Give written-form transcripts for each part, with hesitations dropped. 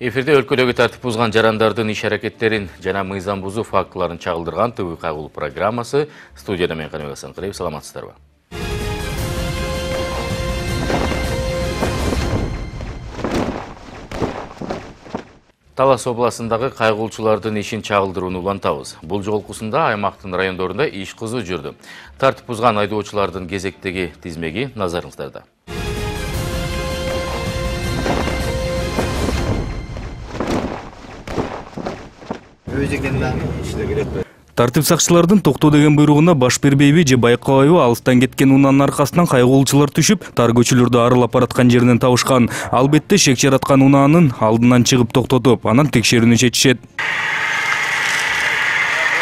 Эфирде өлкөдөгү тартип бузган жарандардын иш-аракеттерин жана мыйзам бузуу фактыларын чагылдырган ТВ Кагул программасы. Студияда мен Каныбек Асанкалиев, саламатсыздарбы? Талас областындагы кайгылчулардын ишин чагылдырууну улантабыз. Бул жолкусунда аймактын райондорунда иш кызуу жүрдү. Тартип бузган айдоочулардын кезектеги тизмеги назарыңыздарда. Тартип сакчылардын токтоо деген буйругуна баш бербейби же байкабайбы, алыстан кеткен унаанын аркасынан кайгылуучулар түшүп, тар көчөлөрдө арылап бараткан жеринен табышкан. Албетте шек жараткан унаанын алдынан чыгып токтотуп, анан текшерүүнү чечишет.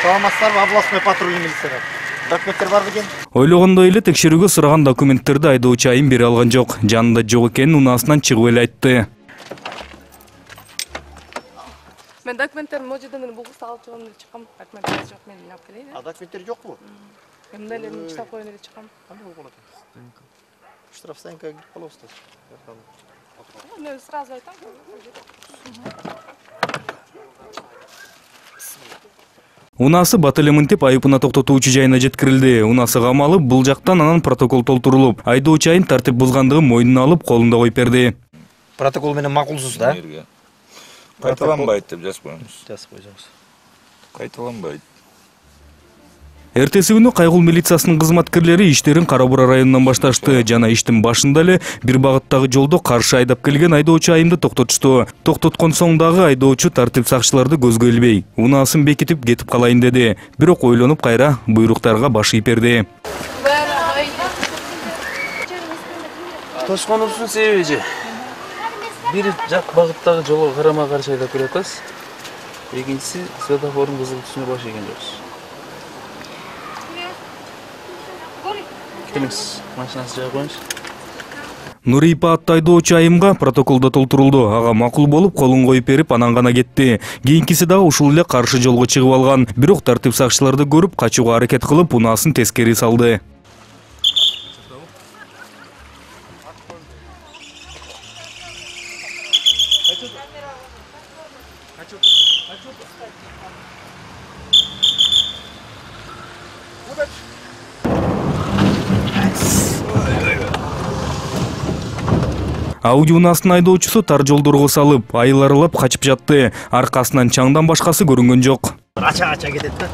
Саламатсыздарбы, областной патрульный милиция. Документтер бар бекен? Ойлогондой эле текшерүүгө сураган документтерди айдоочу айым бере алган жок. Жанында жок экенин унаасынан чыгып эле айтты. Мен документтер можедан булгу салып чыгам деп чыккам. Документтер жок, мен алып келейин. А документтер жокпу? Эмне эле штраф коюн эле чыккам. Кандай болот? Штрафстанкага кирип калабыз. Мен сразу айтам. Унаасы бат эле мынтип айыпына токтотуучу жайына жеткирилди. Унаасы камалып, бул жактан анан протокол толтурулуп, айдоочу айым тартип бузгандыгын мойнуна алып, колунда коюп берди. Протокол менен макулсуз да? Кайталанбайт деп жазып коебуз. Жазып койсоңуз. Кайталанбайт. Эртеси күнү Кайгул милициясынын кызматкерлери иштерин Кара Бура районунан башташты. Жана иштин башында эле бир багыттагы жолдо каршы айдап келген айдоочу айымды токтотушту. Токтоткон соң дагы айдоочу тартип сакчыларды көзгө илбей, унаасын бекитип кетип калайын деди. Бирок ойлонуп кайра буйруктарга баш ийип берди. Тосконубуздун себеби же бир жак багыттагы жолго карама-каршы айдап келатабыз. Экинчиси светофордун кызыл түсүнө баш ийген жокпуз. Келиңиз, машинасы жагып коюңуз. Нурипа аттуу айдоочу айымга протоколдо толтурулду. Ага макул болуп, колун коюп берип, анан гана кетти. Кийинкиси дагы ушул эле каршы жолго чыгып алган. Бирок тартип сакчыларды көрүп, качууга аракет кылып, унаасын тескери салды. Ауди унаасынын айдоочусу тар жолдорго салып, айыл аралап качып жатты. Аркасынан чаңдан башкасы көрүнгөн жок. Ача кетет да.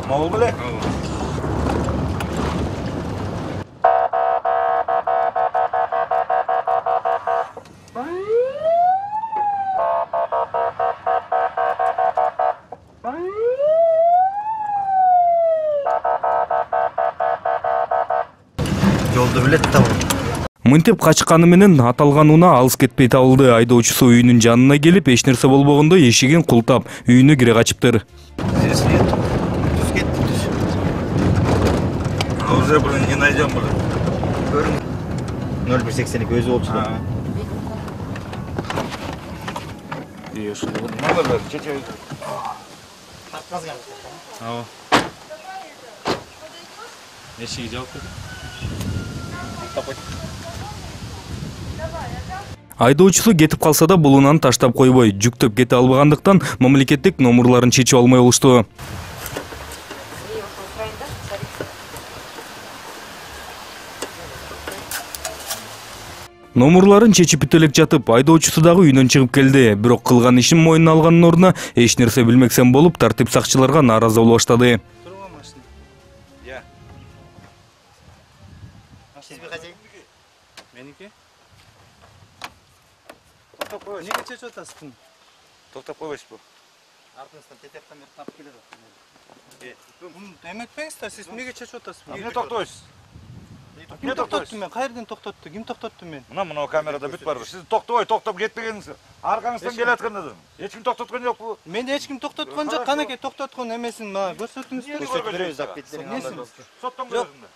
Мол беле? Жолду билет да. Мынтип качканы менен аталган унаа алыс кетпей табылды. Айдоочусу үйүнүн жанына келип, эч нерсе болбогондо эшигин култап, үйүнө кире качыптыр. Здесь нет. Тут нет. А уже, не найдем, 0182 өзү болчу да. Надо же, чечей. Эшиги жабып кетти. Айдоочусу кетип калса да бул унааны таштап койбой, жүктөп кете албагандыктан мамлекеттик номурларын чечип алмай болушту. Номурларын чечип бүтө элек жатып, айдоочусу дагы үйүнөн чыгып келди. Бирок кылган ишин мойнуна алганын ордуна эч нерсе билмексем болуп, тартип сакчыларга нааразы боло баштады. Меники? Токтоп кой, неге чечип атасың? Токтоп койбойсузбу? Артыңыздан тетектен тап келет. Муну эметпеңиздер, сиз неге чечип атасыз? Эмне токтойсуз? Ким токтотту мен? Кайерден токтотту? Ким токтотту мен? Мына камерада бүт бар. Сиз токтоп кетпегениңиз. Аркаңыздан келаткан. Эч ким токтоткон жокпу? Мени эч ким токтоткон жок. Канакей токтоткон эмесин мага көрсөтүңүз. Соттон көрдүм.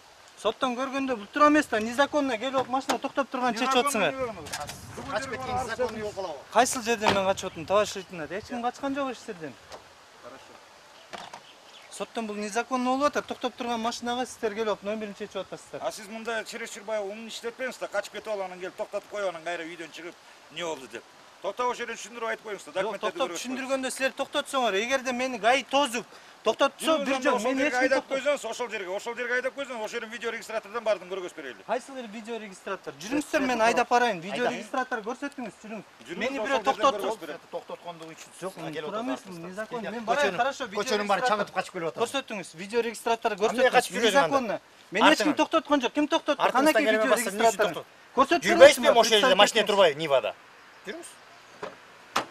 Соттон көргөндө бул туура эмес да, незаконно келип машина токтоп турган чечип атсыңар. Качып кеткен незаконный жол кылабы? Кайсыл жерден мен качып аттым? Товарищ лейтенант, эч ким качкан жок эч жерден. Соттон бул незаконно болуп атат. Токтоп турган машинага сиздер келип номерин чечип атасыздар. А сиз мында чересчур баягы умун иштетпеңиз да, качып кетип алып анан келип токтотуп коюп анан кайра үйдөн чыгып не болду деп. Токтоп ошол жерден түшүндүрүп айтып коюңуз да, документтерди Токтоп түшүндүргөндө силер токтотсоңор, эгерде мени ГАИ тозуп токтотсо бир жок, мен эч ким айдап койсоңуз, ошол жерге айдап койсоңуз, ошол жерден видео регистратордон бардым көргөз берели. Кайсыл видео регистратор? Жүрүңүздөр, мен айдап барайын. Видео регистратор көрсөтүңүз, жүрүңүз. Мени бирөө токтотуп. Токтоткондугу үчүн. Жок, туура эмес, незаконно. Мен барайын, хорошо, видео Көчөнүн баары чаңытып качып келип атат. көрсөтүңүз. Видео регистратор Кандай качып көрсөтүңүз. жүрөсүң анда? Незаконно. Мен эч ким токтоткон жок. Ким токтотту? Канаки видео регистратор. Жүрбөйсүзбү ошол жерде машина турбай Нивада? Жүрүңүз.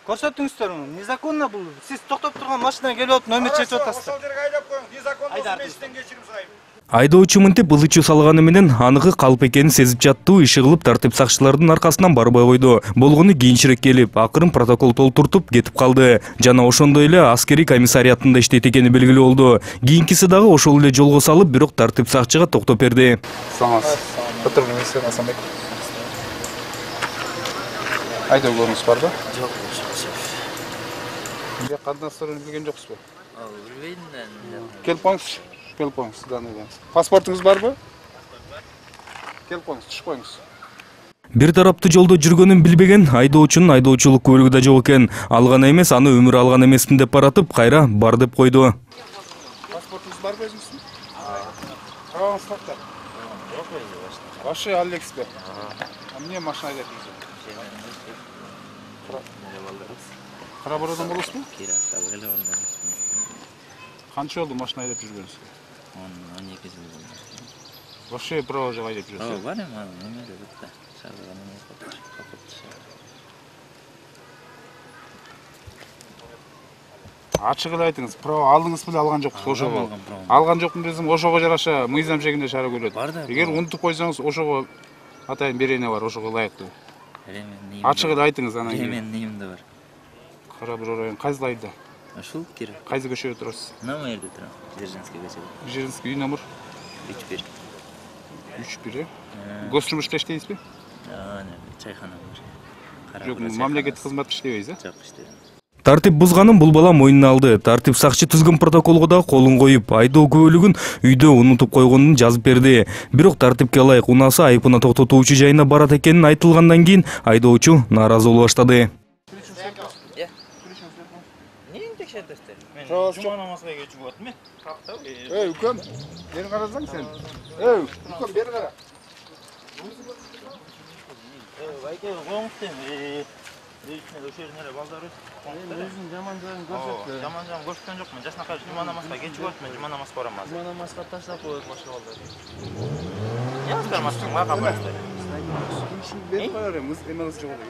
Көрсөтүңүздөр муну. Незаконно бул. Сиз токтоп турган машинага келип атып номер чечип атасыздар. Ошол жерге айдап коюңуз, незаконно мечтен кечирим сурайм. Айдоочу мынтип ылычуу салганы менен аныкы калп экенин сезип жаттуу, иши кылып тартип сакчылардын аркасынан барбай койду. Болгону кийинчерээк келип, акырын протокол толтуртуп кетип калды. Жана ошондой эле аскерий комиссариатында иштейт экени белгилүү болду. Кийинкиси дагы ошол эле жолго салып, бирок тартип сакчыга токтоп берди. Патрульный милиция Асанбек. Айдоогоңуз барбы? Жок. Бия кандай сорун билген жоксузбу? Билбейм мен. Келип коңуз. Келип коңуз. Паспортуңуз барбы? Келип коңуз, түшүп коңуз. Бир тараптуу жолдо жүргөнүн билбеген айдоочунун айдоочулук көлүгү да жок экен. Ал гана эмес, аны өмүр алган эмесмин деп баратып, кайра бар деп койду. Паспортуңуз барбы өзүңүздүн? Праваңыз кантта? Ваши Алексбек. Эмне машина айдайсыз? Карабарадан болосузбу? Канча жолду машина айдап жүргөнсүз? 12 жыл болду. Вообще право жок айдап жүрөсүз? Бар эми аны эмеде бутта. Шаардан эмес. Ачык эле айтыңыз, право алдыңыз беле алган жоксуз ошого? Алган жокмун десем, ошого жараша мыйзам чегинде шара көрөт. Эгер унутуп койсоңуз, ошого атайын берене бар, ошого ылайыктуу. Ачык эле айтыңыз анан кийин. Менин неимде бар. Кара бир район кайсы айда? Ушул кире. Кайсы көчөдө турасыз? Номер жерде турам. Дзержинский көчөдө. Дзержинский үй номер 3-1. 3-1. Госжумушта иштейсизби? Чайхана бар. Жок, мамлекеттик кызматта иштебейсиз, Жок, иштебейм. Тартип бузганын бул бала мойнуна алды. Тартип сакчы түзгөн протоколго да колун коюп, айдоо күбөлүгүн үйдө унутуп койгонун жазып берди. Бирок тартипке ылайык унасы айыпына токтотуучу жайына барат экенин айтылгандан кийин айдоочу нааразы боло баштады. Нең текшертесиздер? Мен Жооп жума намазга кечип атам. Эй, үкөм, бери карасаң сен. Эй, үкөм, бери кара. Байке, коңуз дем. Ошол жерде балдар өтүп. Өзүнүн жаман жайын көрсөттү. Жаман жаман көрсөткөн жокмун. Жашнакай жума намазга кечип атам. Мен жума намаз барам азыр. Жума намазга таштап коет башка балдар. Яз бармаспын, ага барасыздар. Бери кара, эмес жок эле.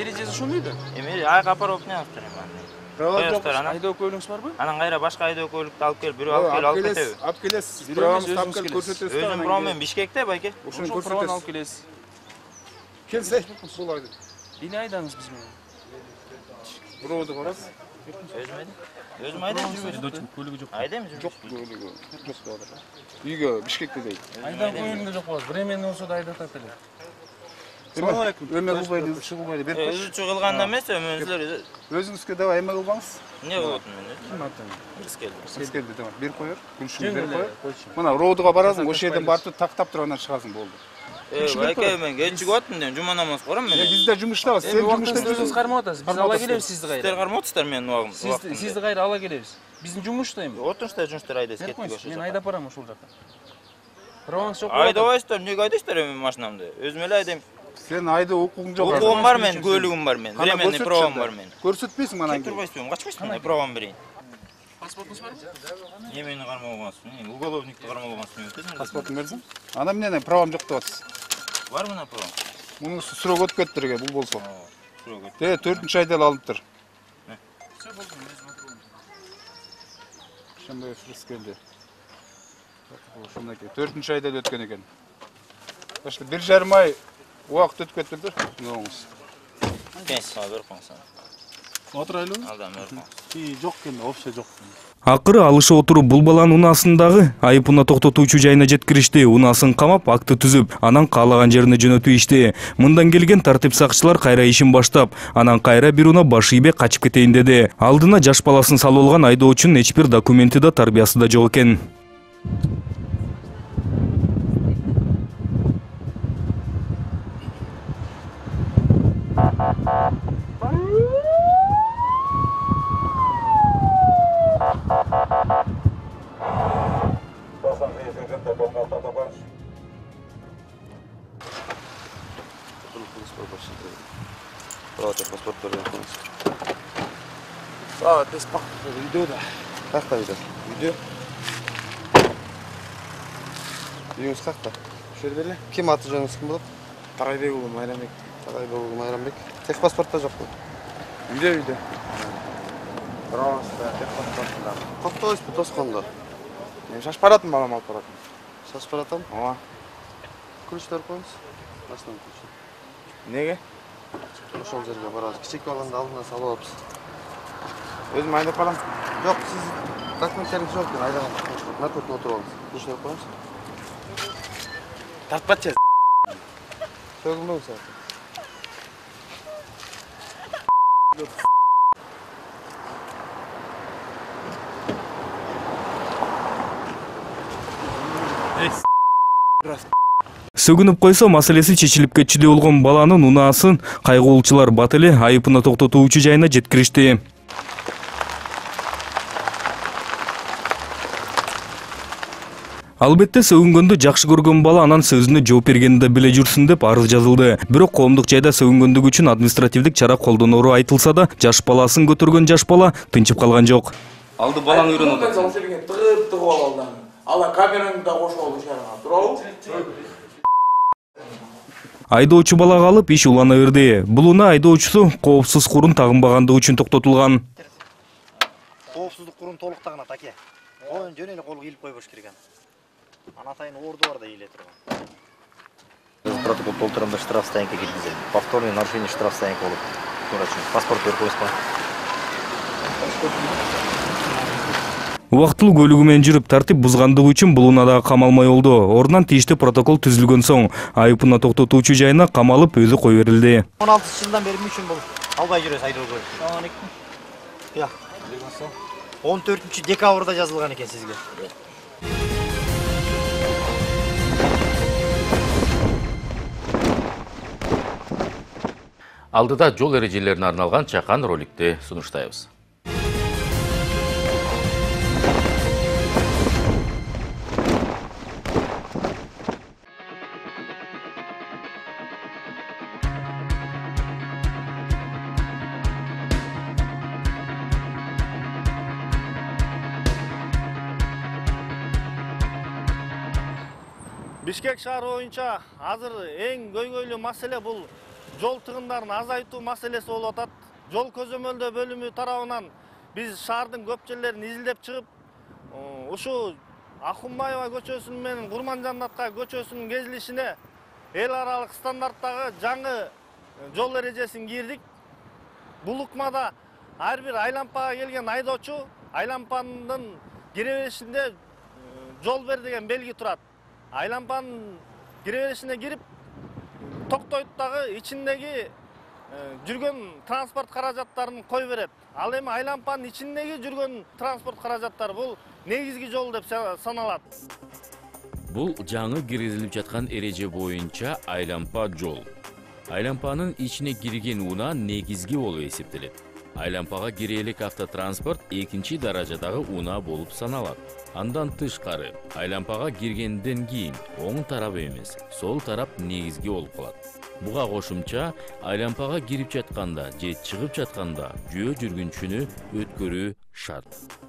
Эрежеси ошондойду. Эми айга апарып не алыптыр эми. Айдоо көйлүңүз барбы? Анан кайра башка айдоо көлүктү алып келип, бирөө алып кетеби? Алып келесиз. Праваңызды алып келип көрсөтөсүз. Өзүм проммен Бишкекте, байке. Ошону көрсөтөсүз. келесиз. Келсе, бул айда. Эмне айдаңыз биз менен? Бирөөдү карасыз. Өзүм айдайм жүрбөйм. Көлүгү жок. Айдайм Жок, көлүгү. Жок балдар. Үйгө Бишкекте дейт. Айдап коюлган жок болот. Временный болсо да айдатат эле. Assalomu alaykum. Эме кылбайлы, иши кылбайлы. Берип коюш. Өзү чыгылганда эмес, өзүлөр Өзүңүзгө давай эме кылбаңыз. эмне болуп атам мен? Ким атаң? Бирис келди. Сиз келди, давай. Берип коер. Күншүн берип коер. Мына роодуга барасың, ошол жерден барып тактап туруп анан чыгасың болду. Байке, мен кечигип атам дем, жума намаз кылам мен. Бизде жумуштабыз. Сен жумушта Өзүңүз кармап атасыз. Биз ала келебиз сизди Сиздер кайра. кармап атасыздар менин убагым. Сизди кайра ала келебиз. Биздин жумушта эми. Отурушта жумуштар айдайсыз Берип кеттик коюңуз, ошо. мен айдап барам ошол жака. Праваңыз жок. Айдабайсыздар, эмнеге айдайсыздар эми машинамды? Өзүм эле айдайм. Сен айдоо укугуң жок. Укугум бар мен, көлүгүм бар мен. Временный правом бар мен. Көрсөтпөйсүң анан. Турбайсызбы? Качпайсызбы? Правом берейин. Паспортуңуз барбы? Эмени кармап алгансызбы? Уголовникти кармап алгансызбы? Өтөсүң. Паспортун берсең. Ана менен правом жок деп атасыз. Бар мына правом? Мунун срок өтүп кетти эге, бул болсо. Те 4-нчы айда эле алыптыр. Ошондой фрис келди. Ошондой 4-нчы айда эле өткөн экен. Башка 1,5 ай убакыт өтүп кетиптир. Ноңуз. Пенсияга берип коюңуз. Отырайлы? Жоқ келді, вообще жоқ. Акыры алыша отуруп бул баланын унаасындагы айып унаа токтотуучу жайына жеткиришти. Унаасын камап, акты түзүп, анан каалаган жерине жөнөтүп ишти. Мындан келген тартип сакчылар кайра ишин баштап, анан кайра бир унаа баш ийбей качып кетейин деди. Алдына жаш баласын салып алган айдоочунун эч бир документи да тарбиясы да жок экен. Қақта үйде? Үйде? Үйіңіз қақта? Шербелі? Кем аты жөніңіз кім болады? Тарайбек ұлы Майрамбек. Тарайбек ұлы Майрамбек. Техпаспортта жоқ қой? Үйде. Рауаста, техпаспортында. Қақта ойыз бұ тосқанда? Мен шаш баратын балам алып баратын. Шаш баратам? Оға. Күріштер қойыңыз? Басынан күріш. Неге? Ошол жерге барады. Кичек баланы алдына салып алыпсыз. Өзім айдап барам. Жоқ, сіз документтеріңіз жоқ екен, айдаған. Наркотин отырып алыңыз. Күріштер қойыңыз? Тартпатшы. Сөгілмеу сәті. Сөгүнүп койсо маселеси чечилип кетчү деп болгон баланын унаасын кайгуулчулар бат эле айыпына токтотуучу жайына жеткиришти. Албетте сөгүнгөндү жакшы көргөн бала анан сөзүнө жооп бергенди да биле жүрсүн деп арыз жазылды. Бирок коомдук жайда сөгүнгөндүк үчүн административдик чара колдоноору айтылса да, жаш баласын көтөргөн жаш бала тынчып калган жок. Алды балаң үйрөнүп атат. Тыгып алды. Ала камераңды да кошуп алып шарга. Туурабы? Айдоочу балага алып иш улана берди. Бул унаа айдоочусу коопсуз курун тагынбагандыгы үчүн токтотулган. Коопсуздук курун толук тагынат аке. Оюн жөн эле колго илип койбош керек. Анатайын орду бар да иле турган. Протокол толтурамда штраф стоянка кеткизем. Повторное нарушение штраф стоянка болуп. Паспорт берип коесузбу? Убактылуу көлүгү менен жүрүп тартип бузгандыгы үчүн бул унаадагы камалмай болду. Ордунан тийиштүү протокол түзүлгөн соң айыпына токтотуучу жайына камалып өзү кой берилди. 16-жылдан бери үчүн бул албай жүрөсүз айдоого. Я. 14-декабрда жазылган экен сизге. Алдыда жол эрежелерине арналган чакан роликти сунуштайбыз. Бишкек шаары боюнча азыр эң көйгөйлүү маселе бул жол тыгындарын азайтуу маселеси болуп атат. Жол көзөмөлдөө бөлүмү тарабынан биз шаардын көп жерлерин изилдеп чыгып, ушу Акунбаева көчөсүнүн менен Курманжан Атка көчөсүнүн кезилишине эл аралык стандарттагы жаңы жол эрежесин кирдик. Бул ыкмада ар бир айлампага келген айдоочу айлампанын кире беришинде жол бер деген белги турат. Айлампанын кире беришине кирип токтойт дагы ичиндеги жүргөн транспорт каражаттарын кой берет. Ал эми айлампанын ичиндеги жүргөн транспорт каражаттары бул негизги жол деп саналат. Бул жаңы киргизилип жаткан эреже боюнча айлампа жол. Айлампанын ичине кирген унаа негизги болуп эсептелет. Айлампага кире элек автотранспорт экинчи даражадагы унаа болуп саналат. Андан тышкары, айлампага киргенден кийин оң тарап эмес, сол тарап негизги болуп калат. Буга кошумча, айлампага кирип жатканда же чыгып жатканда жөө жүргүнчүнү өткөрүү шарт.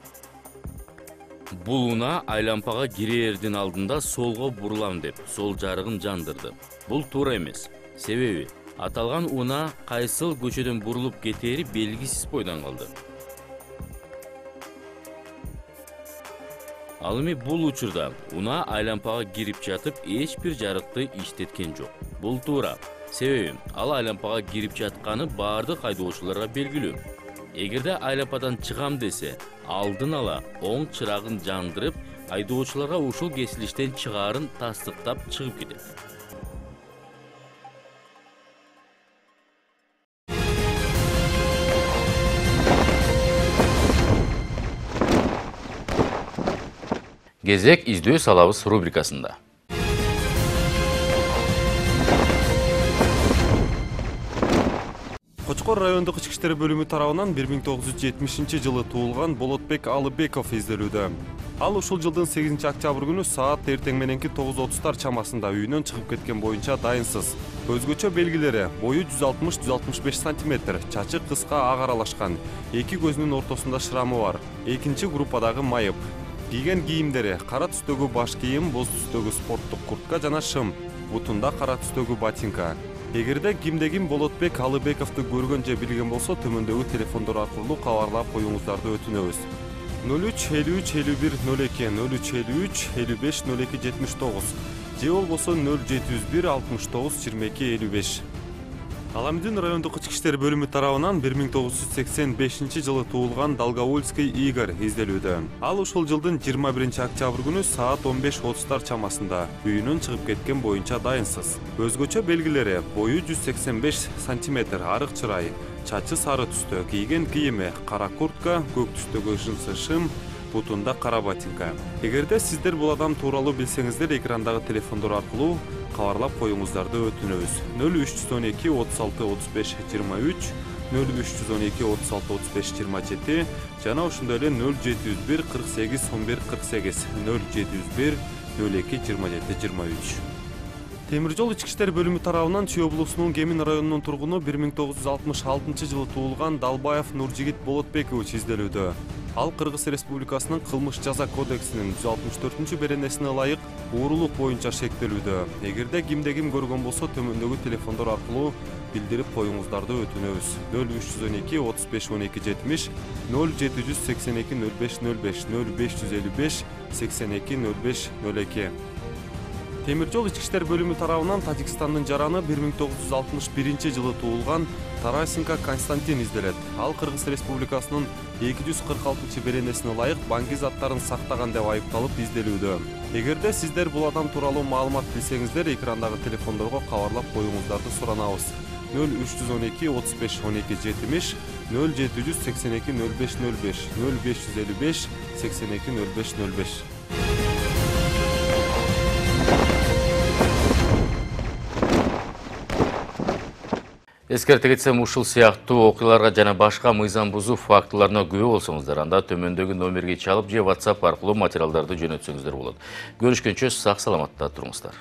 Бул унаа айлампага кирердин алдында солго бурулам деп, сол жарыгын жандырды. Бул туура эмес. Себеби, аталган унаа кайсыл көчөдөн бурулуп кетери белгисиз бойдон калды. Ал эми бул учурда унаа айлампага кирип жатып эч бир жарыкты иштеткен жок. Бул туура. Себеби ал айлампага кирип жатканы баардык айдоочуларга белгилүү. Эгерде айлападан чыгам десе, алдын ала оң чырагын жандырып, айдоочуларга ушул кесилиштен чыгаарын тастыктап чыгып кетет. Кезек издөө салабыз рубрикасында. Кочкор райондук ички иштер бөлүмү тарабынан 1970-жылы туулган Болотбек Алыбеков изделүүдө. Ал ушул жылдын 8 октябрь күнү саат эртең мененки 9:30 чамасында үйүнөн чыгып кеткен боюнча дайынсыз. Өзгөчө белгилери: бою 160-165 см, чачы кыска ак аралашкан, эки көзүнүн ортосунда шрамы бар, экинчи группадагы майып. Кийген кийимдери: кара түстөгү баш кийим, боз түстөгү спорттук куртка жана шым, бутунда кара түстөгү ботинка. Эгерде кимде-ким Болотбек Алыбековду көргөн же билген болсо, төмөндөгү телефондор аркылуу кабарлап коюңуздарды өтүнөбүз. 03 53 51 02 03 53 55 02 79 же болбосо 0701 69 22 55. Аламдин райондук ички иштер бөлүмү тарабынан 1985-жылы туулган Долговольский Игорь изделүүдө. Ал ушул жылдын 21 октябрь күнү саат 15:30 чамасында үйүнөн чыгып кеткен боюнча дайынсыз. Өзгөчө белгилери: бою 185 см, арык чырай, чачы сары түстө, кийген кийими кара куртка, көк түстөгү жынсы шым, бутунда кара ботинка. Эгерде сиздер бул адам тууралуу билсеңиздер, экрандагы телефондор аркылуу кабарлап коюңуздарды өтүнөбүз. 0312 36 35 23, 0312 36 35 27 жана ошондой эле 0701 48 11 48, 0701 02 27 23. Темир жол ички иштер бөлүмү тарабынан Чүй облусунун Кемин районунун тургуну 1966-жылы туулган Далбаев Нуржигит Болотбекович изделүүдө. Ал Кыргыз Республикасынын кылмыш жаза кодексинин 164 беренесине ылайык уурулук боюнча шектелүүдө. Эгерде кимде-ким көргөн болсо, төмөндөгү телефондор аркылуу билдирип коюңуздарды өтүнөбүз. 0312 35 12 70, 0782 05 05, 0555 82 05 02. Темир жол ички иштер бөлүмү тарабынан Тажикстандын жараны 1961-жылы туулган Тарасенко Константин изделет. Ал Кыргыз Республикасынын 246 беренесине ылайык банки заттарын сактаган деп айыпталып изделүүдө. Эгерде сиздер бул адам тууралуу маалымат билсеңиздер, экрандагы телефондорго кабарлап коюңуздарды суранабыз. 0312 35 12 70, 0782 05 05, 0555 82 05 05. Эскерте кетсем, ушул сыяктуу окуяларга жана башка мыйзам бузуу фактыларына күбө болсоңуздар, анда төмөндөгү номерге чалып же WhatsApp аркылуу материалдарды жөнөтсөңүздөр болот. Көрүшкөнчө сак саламатта туруңуздар.